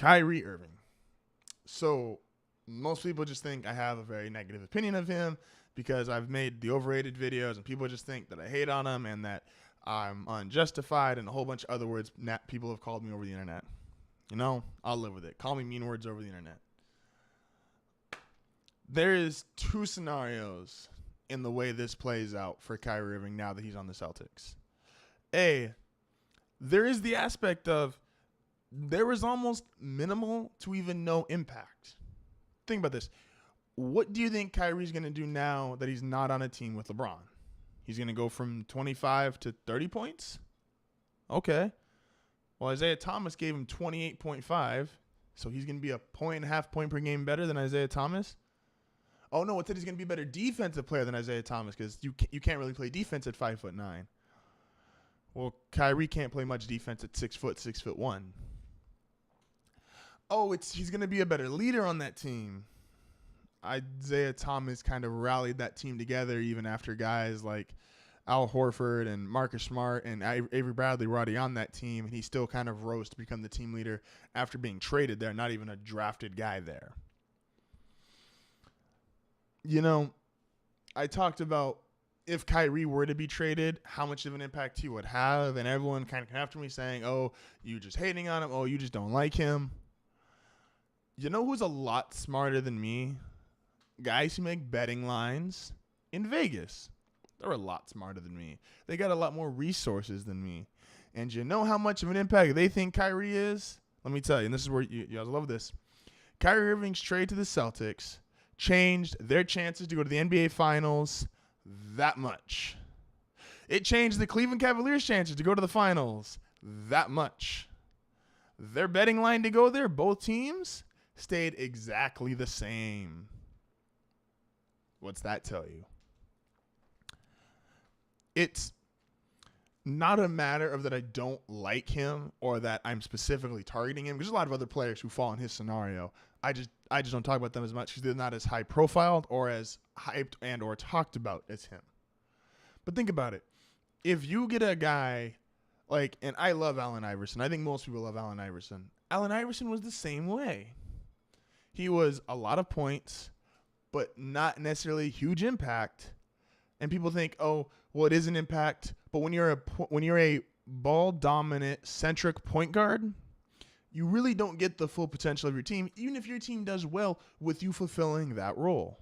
Kyrie Irving. So most people just think I have a very negative opinion of him because I've made the overrated videos and people just think that I hate on him and that I'm unjustified and a whole bunch of other words people have called me over the internet. You know, I'll live with it. Call me mean words over the internet. There is two scenarios in the way this plays out for Kyrie Irving now that he's on the Celtics. A, there is the aspect of there was almost minimal to even no impact. Think about this. What do you think Kyrie's going to do now that he's not on a team with LeBron? He's going to go from 25 to 30 points? Okay. Well, Isaiah Thomas gave him 28.5, so he's going to be a 1.5 point per game better than Isaiah Thomas. Oh, no, it said he's going to be a better defensive player than Isaiah Thomas because you can't really play defense at 5'9". Well, Kyrie can't play much defense at 6 foot, 6'1". Oh, he's going to be a better leader on that team. Isaiah Thomas kind of rallied that team together even after guys like Al Horford and Marcus Smart and Avery Bradley were already on that team, and he still kind of rose to become the team leader after being traded there, not even a drafted guy there. You know, I talked about if Kyrie were to be traded, how much of an impact he would have, and everyone kind of came after me saying, oh, you just hating on him, oh, you just don't like him. You know who's a lot smarter than me? Guys who make betting lines in Vegas. They're a lot smarter than me. They got a lot more resources than me. And you know how much of an impact they think Kyrie is? Let me tell you, and this is where you guys love this. Kyrie Irving's trade to the Celtics changed their chances to go to the NBA Finals that much. It changed the Cleveland Cavaliers' chances to go to the Finals that much. Their betting line to go there, both teams, stayed exactly the same. What's that tell you? It's not a matter of that I don't like him or that I'm specifically targeting him. There's a lot of other players who fall in his scenario. I just don't talk about them as much because they're not as high profiled or as hyped and or talked about as him. But think about it. If you get a guy like, and I love Allen Iverson. I think most people love Allen Iverson. Allen Iverson was the same way. He was a lot of points, but not necessarily huge impact. And people think, oh, well, it is an impact. But when you're a ball dominant centric point guard, you really don't get the full potential of your team, even if your team does well with you fulfilling that role.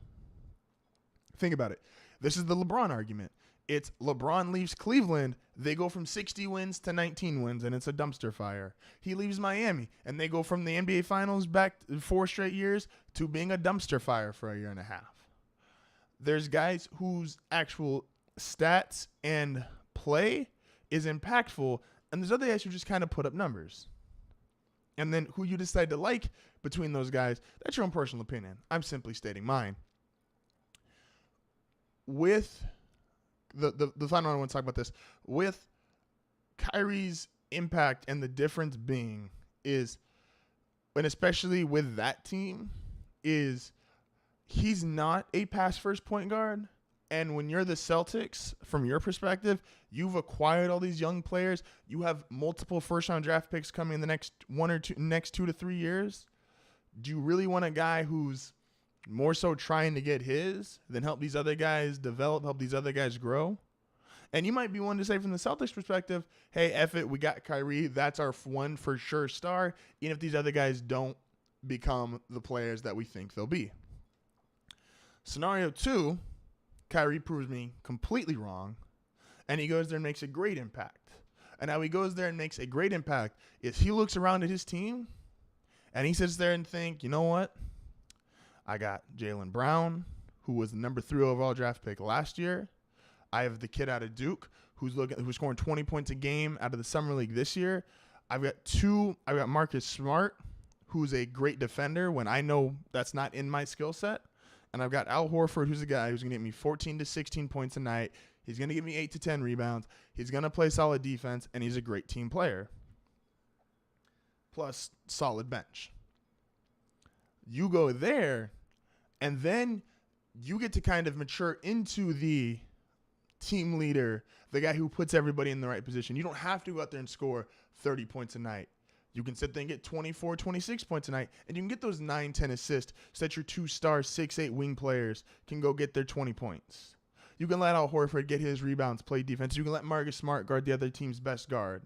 Think about it. This is the LeBron argument. It's LeBron leaves Cleveland, they go from 60 wins to 19 wins, and it's a dumpster fire. He leaves Miami, and they go from the NBA Finals back 4 straight years to being a dumpster fire for a year and a half. There's guys whose actual stats and play is impactful, and there's other guys who just kind of put up numbers. And then who you decide to like between those guys, that's your own personal opinion. I'm simply stating mine. With the final one, I want to talk about this. With Kyrie's impact and the difference being is, and especially with that team, is he's not a pass-first point guard. And when you're the Celtics, from your perspective, you've acquired all these young players. You have multiple first-round draft picks coming in the next 2 to 3 years. Do you really want a guy who's more so trying to get his than help these other guys develop, help these other guys grow? And you might be one to say from the Celtics perspective, hey, F it, we got Kyrie. That's our one for sure star, even if these other guys don't become the players that we think they'll be. Scenario 2, Kyrie proves me completely wrong, and he goes there and makes a great impact. And how he goes there and makes a great impact is he looks around at his team, and he sits there and think, you know what? I got Jaylen Brown, who was the number 3 overall draft pick last year. I have the kid out of Duke who's scoring 20 points a game out of the summer league this year. I've got Marcus Smart, who's a great defender when I know that's not in my skill set. And I've got Al Horford, who's a guy who's going to get me 14 to 16 points a night. He's going to give me 8 to 10 rebounds. He's going to play solid defense, and he's a great team player. Plus, solid bench. You go there, and then you get to kind of mature into the team leader, the guy who puts everybody in the right position. You don't have to go out there and score 30 points a night. You can sit there and get 24, 26 points tonight, and you can get those 9, 10 assists so that your 2-star, 6'8" wing players can go get their 20 points. You can let Al Horford get his rebounds, play defense. You can let Marcus Smart guard the other team's best guard.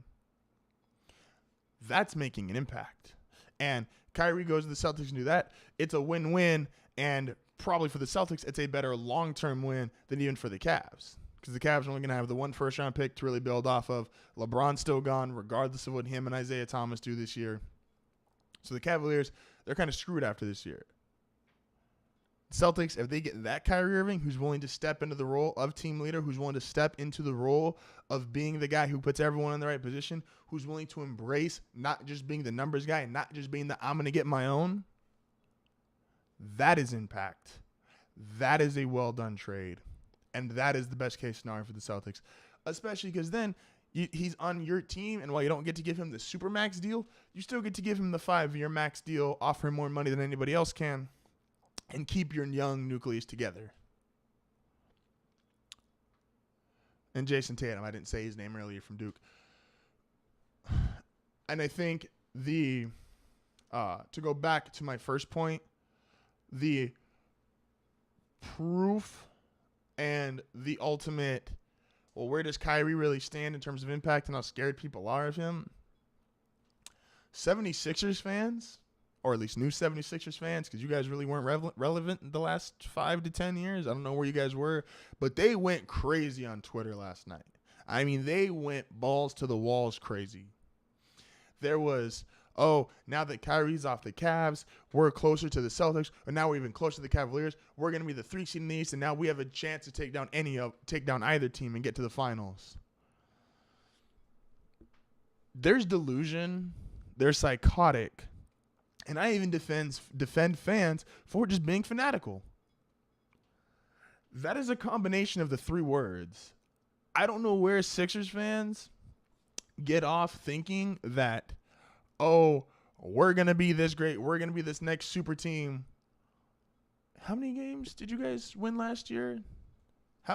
That's making an impact. And Kyrie goes to the Celtics and do that. It's a win-win, and probably for the Celtics, it's a better long-term win than even for the Cavs. Because the Cavs are only going to have the one first-round pick to really build off of. LeBron's still gone, regardless of what him and Isaiah Thomas do this year. So the Cavaliers, they're kind of screwed after this year. Celtics, if they get that Kyrie Irving, who's willing to step into the role of team leader, who's willing to step into the role of being the guy who puts everyone in the right position, who's willing to embrace not just being the numbers guy, not just being the I'm going to get my own, that is impact. That is a well-done trade. And that is the best case scenario for the Celtics, especially because then he's on your team, and while you don't get to give him the super max deal, you still get to give him the 5-year max deal, offer him more money than anybody else can, and keep your young nucleus together. And Jason Tatum, I didn't say his name earlier, from Duke. And I think to go back to my first point, the proof and the ultimate, well, where does Kyrie really stand in terms of impact and how scared people are of him? 76ers fans, or at least new 76ers fans, because you guys really weren't relevant in the last 5 to 10 years. I don't know where you guys were, but they went crazy on Twitter last night. I mean, they went balls to the walls crazy. There was, oh, now that Kyrie's off the Cavs, we're closer to the Celtics, or now we're even closer to the Cavaliers. We're going to be the 3 seed in the East, and now we have a chance to take down either team and get to the finals. There's delusion. They're psychotic. And I even defend fans for just being fanatical. That is a combination of the 3 words. I don't know where Sixers fans get off thinking that, oh, we're going to be this great. We're going to be this next super team. How many games did you guys win last year?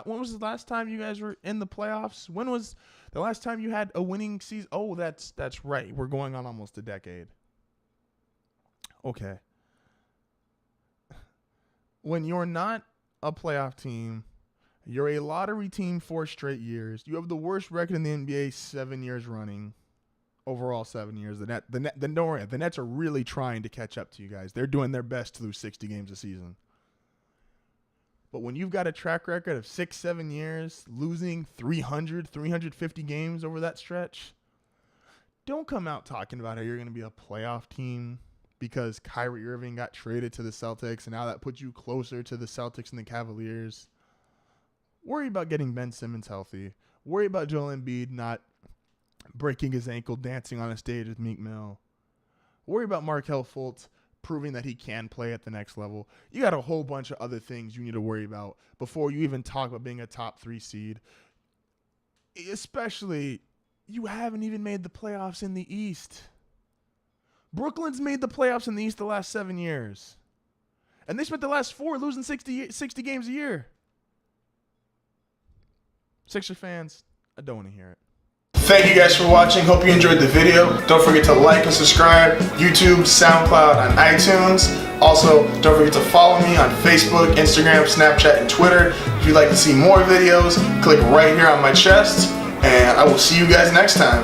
When was the last time you guys were in the playoffs? When was the last time you had a winning season? Oh, that's right. We're going on almost a decade. Okay. When you're not a playoff team, you're a lottery team 4 straight years. You have the worst record in the NBA 7 years running. Overall 7 years. Don't worry. The Nets are really trying to catch up to you guys. They're doing their best to lose 60 games a season. But when you've got a track record of 6, 7 years, losing 300, 350 games over that stretch, don't come out talking about how you're going to be a playoff team because Kyrie Irving got traded to the Celtics, and now that puts you closer to the Celtics and the Cavaliers. Worry about getting Ben Simmons healthy. Worry about Joel Embiid not breaking his ankle dancing on a stage with Meek Mill. Worry about Markelle Fultz proving that he can play at the next level. You got a whole bunch of other things you need to worry about before you even talk about being a top 3 seed. Especially, you haven't even made the playoffs in the East. Brooklyn's made the playoffs in the East the last 7 years. And they spent the last 4 losing 60 games a year. Sixer fans, I don't want to hear it. Thank you guys for watching. Hope you enjoyed the video. Don't forget to like and subscribe. YouTube, SoundCloud, and iTunes. Also, don't forget to follow me on Facebook, Instagram, Snapchat, and Twitter. If you'd like to see more videos, click right here on my chest. And I will see you guys next time.